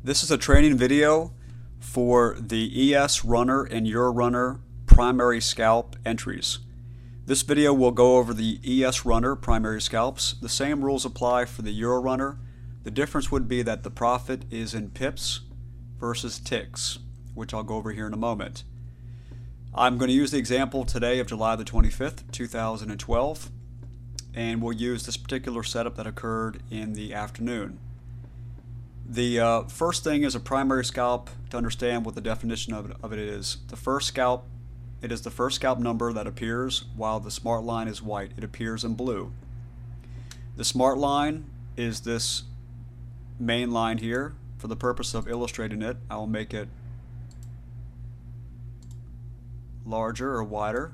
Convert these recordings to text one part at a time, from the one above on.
This is a training video for the ES Runner and Euro Runner primary scalp entries. This video will go over the ES Runner primary scalps. The same rules apply for the Euro Runner. The difference would be that the profit is in pips versus ticks, which I'll go over here in a moment. I'm going to use the example today of July the 25th, 2012, and we'll use this particular setup that occurred in the afternoon. The first thing is a primary scalp. To understand what the definition of it is, the first scalp, it is the first scalp number that appears while the smart line is white. It appears in blue. The smart line is this main line here. For the purpose of illustrating it, I will make it larger or wider.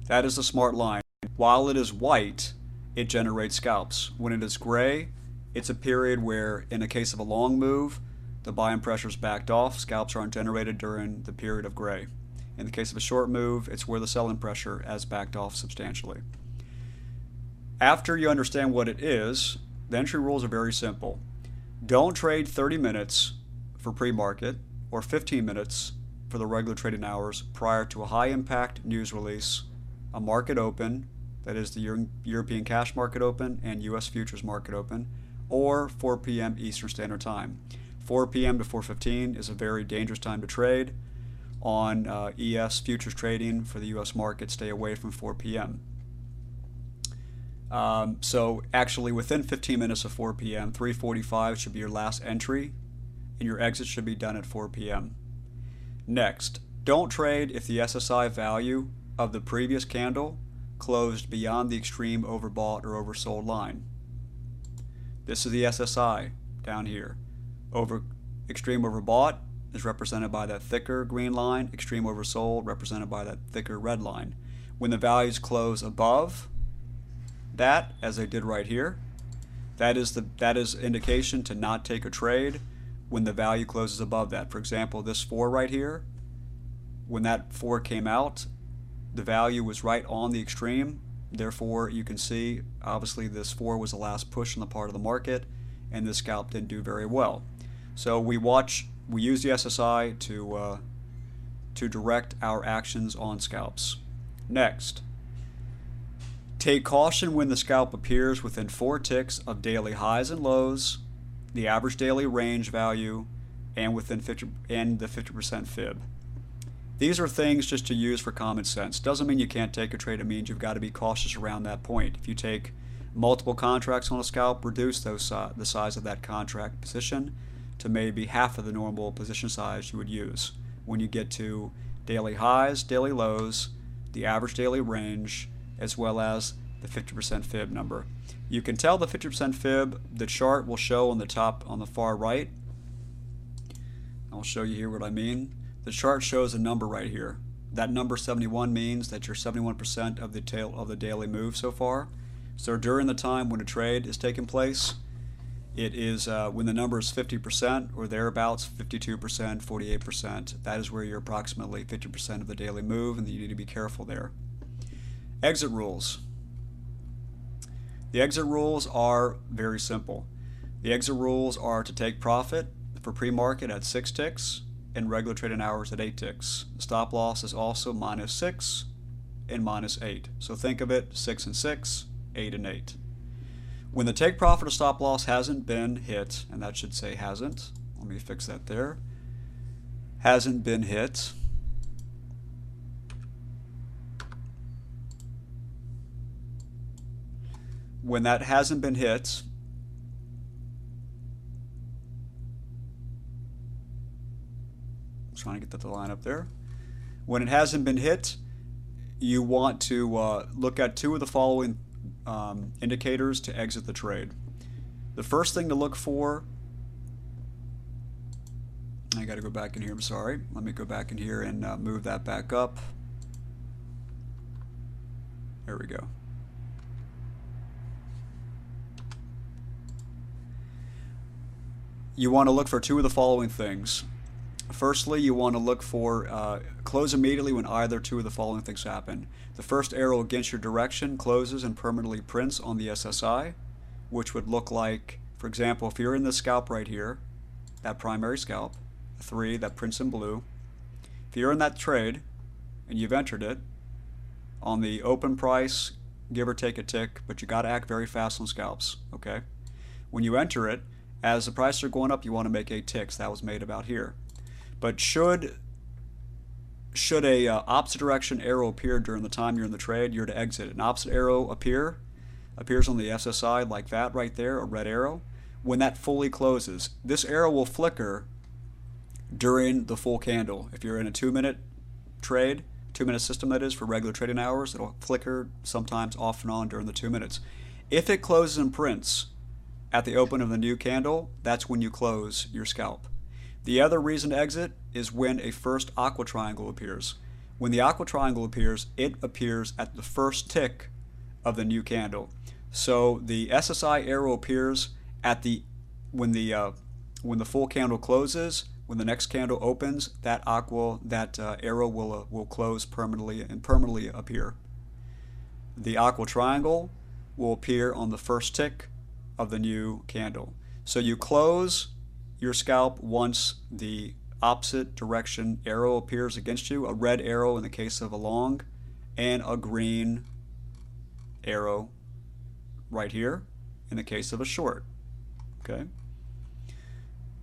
That is the smart line. While it is white, it generates scalps. When it is gray, it's a period where, in a case of a long move, the buying pressure is backed off. Scalps aren't generated during the period of gray. In the case of a short move, it's where the selling pressure has backed off substantially. After you understand what it is, the entry rules are very simple. Don't trade 30 minutes for pre-market or 15 minutes for the regular trading hours prior to a high-impact news release, a market open, that is the European cash market open and US futures market open, or 4 p.m. Eastern Standard Time. 4 p.m. to 4:15 is a very dangerous time to trade. On ES futures trading for the US market, stay away from 4 p.m. So actually within 15 minutes of 4 p.m., 3:45 should be your last entry, and your exit should be done at 4 p.m. Next, don't trade if the SSI value of the previous candle closed beyond the extreme overbought or oversold line. This is the SSI down here. Extreme overbought is represented by that thicker green line, extreme oversold represented by that thicker red line. When the values close above that, as they did right here, that is indication to not take a trade when the value closes above that. For example, this 4 right here, when that 4 came out, the value was right on the extreme. Therefore, you can see obviously this 4 was the last push in the part of the market, and this scalp didn't do very well. So we use the SSI to direct our actions on scalps. Next, take caution when the scalp appears within 4 ticks of daily highs and lows, the average daily range value, and within the 50% fib. These are things just to use for common sense. Doesn't mean you can't take a trade. It means you've got to be cautious around that point. If you take multiple contracts on a scalp, reduce the size of that contract position to maybe half of the normal position size you would use. When you get to daily highs, daily lows, the average daily range, as well as the 50% fib number. You can tell the 50% fib, the chart will show on the top on the far right. I'll show you here what I mean. The chart shows a number right here. That number 71 means that you're 71% of the tail of the daily move so far. So during the time when a trade is taking place, it is when the number is 50% or thereabouts, 52%, 48%, that is where you're approximately 50% of the daily move, and you need to be careful there. Exit rules. The exit rules are very simple. The exit rules are to take profit for pre-market at 6 ticks and regular trading hours at 8 ticks. The stop loss is also -6 and -8. So think of it 6 and 6, 8 and 8. When the take profit or stop loss hasn't been hit, and that should say hasn't, let me fix that there, hasn't been hit, when that hasn't been hit, I'm trying to get the line up there. When it hasn't been hit, you want to look at 2 of the following indicators to exit the trade. The first thing to look for, I got to go back in here, I'm sorry. Let me go back in here and move that back up. There we go. You want to look for 2 of the following things. Firstly, you want to look for close immediately when either 2 of the following things happen. The first arrow against your direction closes and permanently prints on the SSI. which would look like, for example, if you're in this scalp right here, that primary scalp, 3 that prints in blue, if you're in that trade and you've entered it on the open price, give or take a tick, but you got to act very fast on scalps, okay? When you enter it, as the prices are going up, you want to make 8 ticks. That was made about here. But should a opposite direction arrow appear during the time you're in the trade, you're to exit. An opposite arrow appears on the SSI like that right there, a red arrow. When that fully closes, this arrow will flicker during the full candle. If you're in a 2-minute trade, 2-minute system that is for regular trading hours, it'll flicker sometimes off and on during the 2 minutes. If it closes and prints at the open of the new candle, that's when you close your scalp. The other reason to exit is when a first aqua triangle appears. When the aqua triangle appears, it appears at the first tick of the new candle. So the SSI arrow appears at when the full candle closes. When the next candle opens, that arrow will close permanently and permanently appear. The aqua triangle will appear on the first tick of the new candle. So you close your scalp once the opposite direction arrow appears against you, a red arrow in the case of a long, and a green arrow right here in the case of a short. Okay?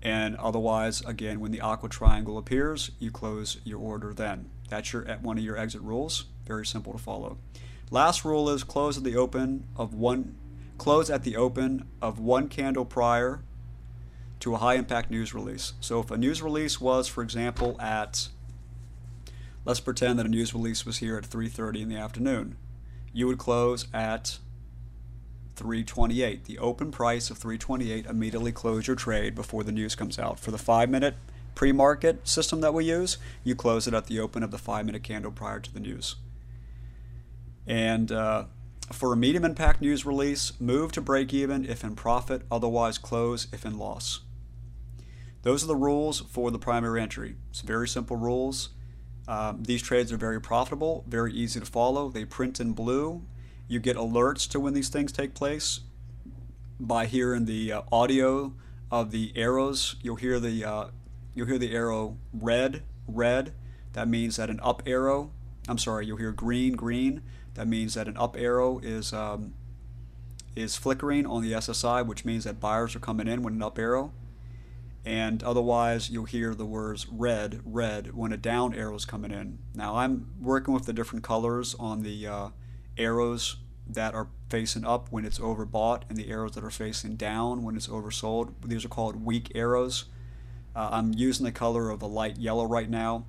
And otherwise, again, when the aqua triangle appears, you close your order then. That's one of your exit rules. Very simple to follow. Last rule is close at the open of one candle prior to a high impact news release. So if a news release was, for example, let's pretend that a news release was here at 3:30 in the afternoon. You would close at 328. The open price of 328, immediately close your trade before the news comes out. For the 5-minute pre-market system that we use, you close it at the open of the 5-minute candle prior to the news. And for a medium impact news release, move to break even if in profit, otherwise close if in loss. Those are the rules for the primary entry. It's very simple rules. These trades are very profitable, very easy to follow. They print in blue. You get alerts to when these things take place by hearing the audio of the arrows. You'll hear the arrow red. That means that an up arrow. You'll hear green. That means that an up arrow is flickering on the SSI, which means that buyers are coming in with an up arrow. And otherwise, you'll hear the words red when a down arrow is coming in. Now, I'm working with the different colors on the arrows that are facing up when it's overbought and the arrows that are facing down when it's oversold. These are called weak arrows. I'm using the color of a light yellow right now,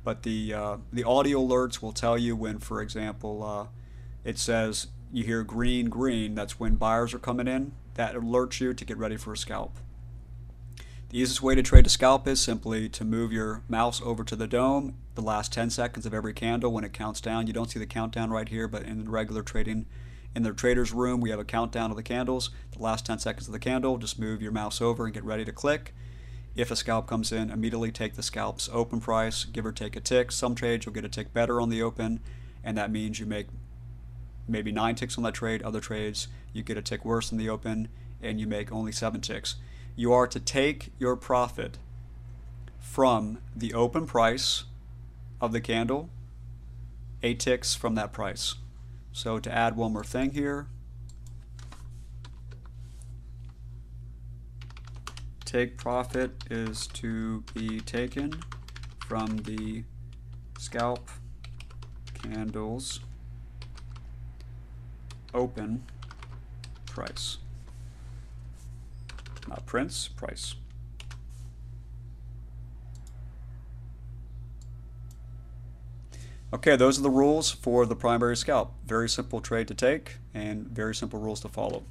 but the audio alerts will tell you when, for example, it says you hear green, that's when buyers are coming in. That alerts you to get ready for a scalp. The easiest way to trade a scalp is simply to move your mouse over to the dome the last 10 seconds of every candle when it counts down. You don't see the countdown right here, but in the regular trading, in the trader's room, we have a countdown of the candles. The last 10 seconds of the candle, just move your mouse over and get ready to click. If a scalp comes in, immediately take the scalp's open price, give or take a tick. Some trades you'll get a tick better on the open, and that means you make maybe 9 ticks on that trade. Other trades, you get a tick worse than the open, and you make only 7 ticks. You are to take your profit from the open price of the candle, 8 ticks from that price. So to add one more thing here, take profit is to be taken from the scalp candle's open price. Not prints, price. Okay, those are the rules for the primary scalp. Very simple trade to take and very simple rules to follow.